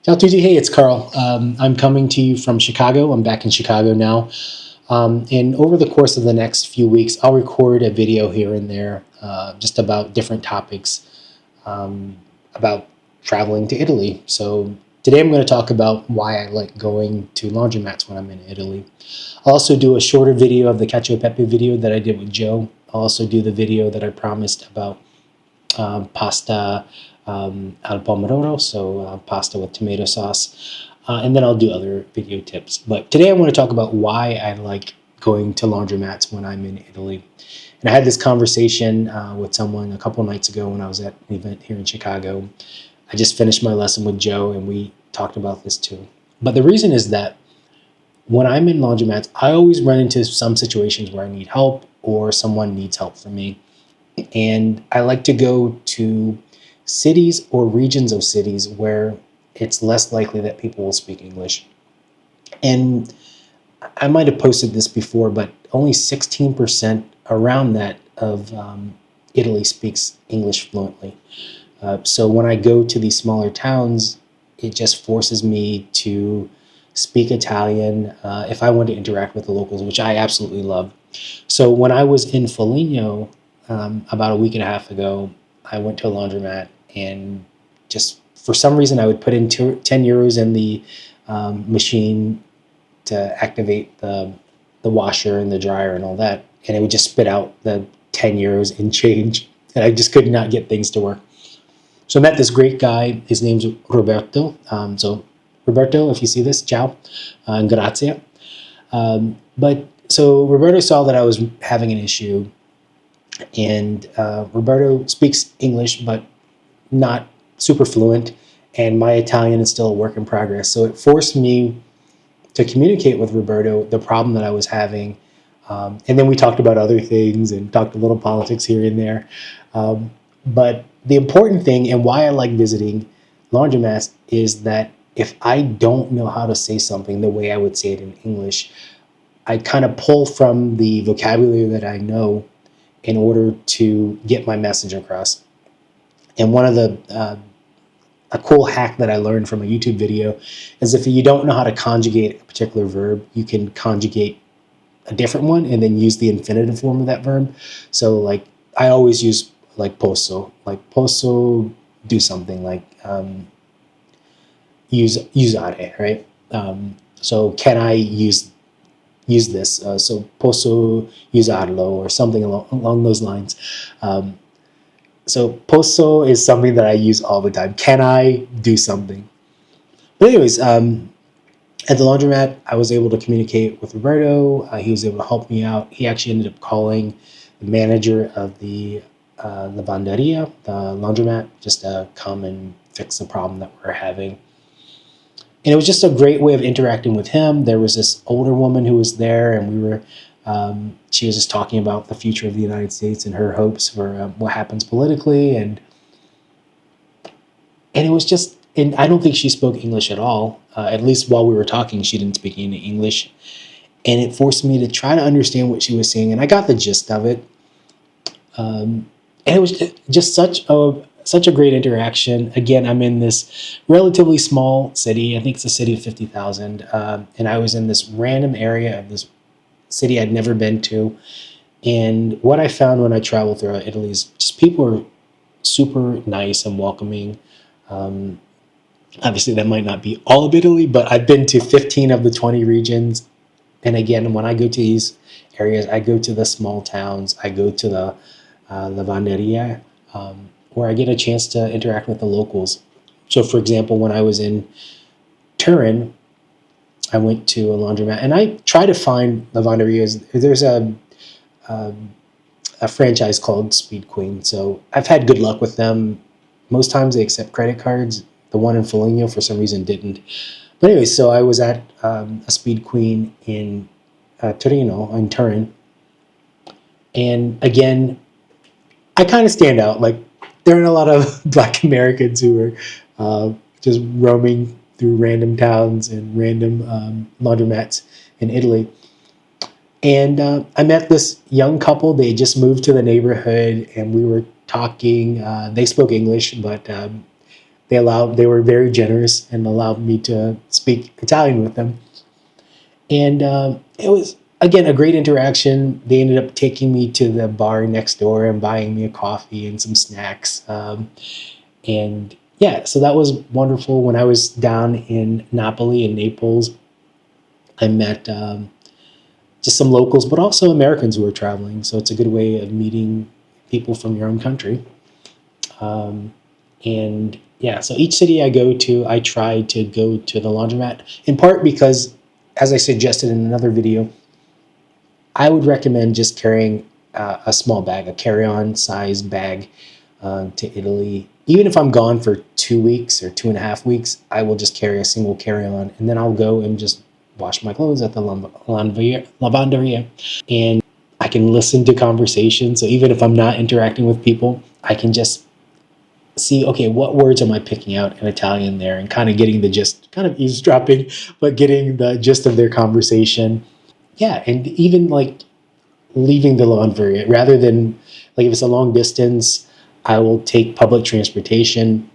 Ciao tutti, hey, it's Carl. I'm coming to you from Chicago. I'm back in Chicago now. And over the course of the next few weeks, I'll record a video here and there just about different topics about traveling to Italy. So today I'm going to talk about why I like going to laundromats when I'm in Italy. I'll also do a shorter video of the cacio e pepe video that I did with Joe. I'll also do the video that I promised about pasta al pomodoro, so pasta with tomato sauce. And then I'll do other video tips. But today I want to talk about why I like going to laundromats when I'm in Italy. And I had this conversation with someone a couple nights ago when I was at an event here in Chicago. I just finished my lesson with Joe and we talked about this too. But the reason is that when I'm in laundromats, I always run into some situations where I need help or someone needs help from me. And I like to go to cities or regions of cities where it's less likely that people will speak English. And I might have posted this before, but only 16% around that of Italy speaks English fluently. So when I go to these smaller towns, it just forces me to speak Italian if I want to interact with the locals, which I absolutely love. So when I was in Foligno about a week and a half ago, I went to a laundromat and just for some reason I would put in 10 euros in the machine to activate the washer and the dryer and all that, and it would just spit out the 10 euros in change, and I just could not get things to work. So I met this great guy. His name's Roberto. So Roberto, if you see this, ciao, and grazie. But so Roberto saw that I was having an issue, and Roberto speaks English, but not super fluent, and my Italian is still a work in progress. So it forced me to communicate with Roberto the problem that I was having. And then we talked about other things and talked a little politics here and there. But the important thing and why I like visiting laundromats is that if I don't know how to say something the way I would say it in English, I kind of pull from the vocabulary that I know in order to get my message across. And one of a cool hack that I learned from a YouTube video is if you don't know how to conjugate a particular verb, you can conjugate a different one and then use the infinitive form of that verb. So like I always use like posso do something, like usare, right? So can I use this? So posso usarlo or something along those lines. So posso is something that I use all the time. Can I do something? But anyways, at the laundromat, I was able to communicate with Roberto. He was able to help me out. He actually ended up calling the manager of the lavanderia, the laundromat, just to come and fix the problem that we're having. And it was just a great way of interacting with him. There was this older woman who was there, and we were she was just talking about the future of the United States and her hopes for what happens politically, and it was just. And I don't think she spoke English at all. At least while we were talking, she didn't speak any English, and it forced me to try to understand what she was saying. And I got the gist of it. And it was just such a great interaction. Again, I'm in this relatively small city. I think it's a city of 50,000, and I was in this random area of this city I'd never been to. And what I found when I traveled throughout Italy is just people are super nice and welcoming. Obviously, that might not be all of Italy, but I've been to 15 of the 20 regions. And again, when I go to these areas, I go to the small towns. I go to the lavanderia, where I get a chance to interact with the locals. So, for example, when I was in Turin, I went to a laundromat, and I try to find lavanderias. There's a franchise called Speed Queen, so I've had good luck with them. Most times they accept credit cards. The one in Foligno, for some reason, didn't. But anyway, so I was at a Speed Queen in Turin. And again, I kind of stand out. Like, there aren't a lot of Black Americans who are just roaming through random towns and random laundromats in Italy. And I met this young couple. They just moved to the neighborhood, and we were talking. They spoke English, but they were very generous and allowed me to speak Italian with them. And it was, again, a great interaction. They ended up taking me to the bar next door and buying me a coffee and some snacks. And yeah, so that was wonderful. When I was down in Napoli and Naples, I met just some locals, but also Americans who were traveling. So it's a good way of meeting people from your own country. And yeah, so each city I go to, I try to go to the laundromat, in part because, as I suggested in another video, I would recommend just carrying a small bag, a carry-on size bag to Italy. Even if I'm gone for 2 weeks or 2.5 weeks, I will just carry a single carry-on, and then I'll go and just wash my clothes at the lavanderia. And I can listen to conversations. So even if I'm not interacting with people, I can just see, okay, what words am I picking out in Italian there, and kind of getting the gist, kind of eavesdropping, but getting the gist of their conversation. Yeah, and even like leaving the laundry, rather than, like, if it's a long distance, I will take public transportation.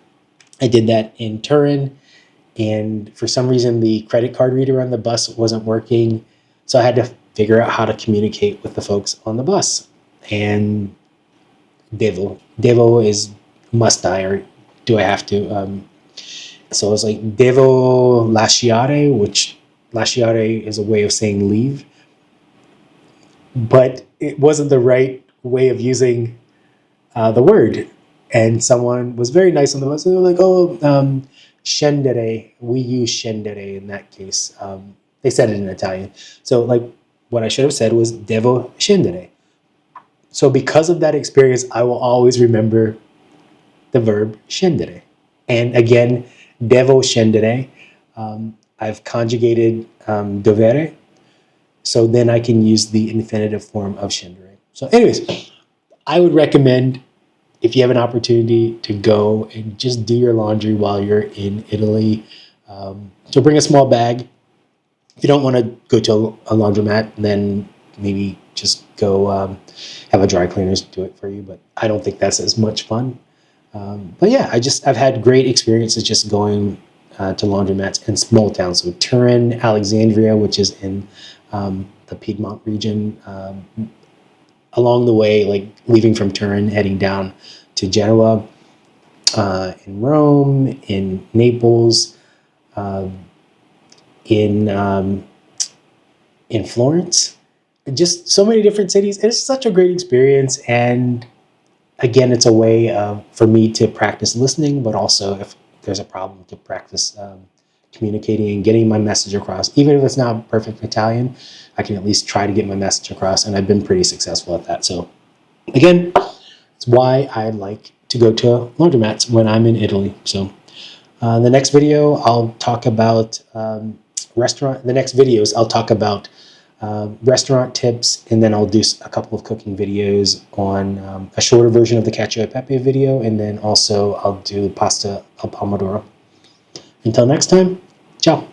I did that in Turin, and for some reason the credit card reader on the bus wasn't working, so I had to figure out how to communicate with the folks on the bus. And devo is must I, or do I have to? So it's like devo lasciare, which lasciare is a way of saying leave, but it wasn't the right way of using the word. And someone was very nice on the bus. They were like, "Oh, scendere." We use scendere in that case. They said it in Italian. So, like, what I should have said was "devo scendere." So, because of that experience, I will always remember the verb scendere. And again, devo scendere. I've conjugated dovere, so then I can use the infinitive form of scendere. So, anyways, I would recommend, if you have an opportunity, to go and just do your laundry while you're in Italy. So bring a small bag. If you don't want to go to a laundromat, then maybe just go have a dry cleaners do it for you. But I don't think that's as much fun. But yeah, I've had great experiences just going to laundromats in small towns. So Turin, Alexandria, which is in the Piedmont region. Along the way, like leaving from Turin, heading down to Genoa, in Rome, in Naples, in Florence, just so many different cities. It's such a great experience, and again, it's a way for me to practice listening, but also, if there's a problem, to practice communicating and getting my message across. Even if it's not perfect Italian, I can at least try to get my message across, and I've been pretty successful at that. So again, it's why I like to go to laundromats when I'm in Italy. So the next video, I'll talk about restaurant. The next videos, I'll talk about restaurant tips, and then I'll do a couple of cooking videos on a shorter version of the cacio e pepe video, and then also I'll do pasta al pomodoro. Until next time, ciao.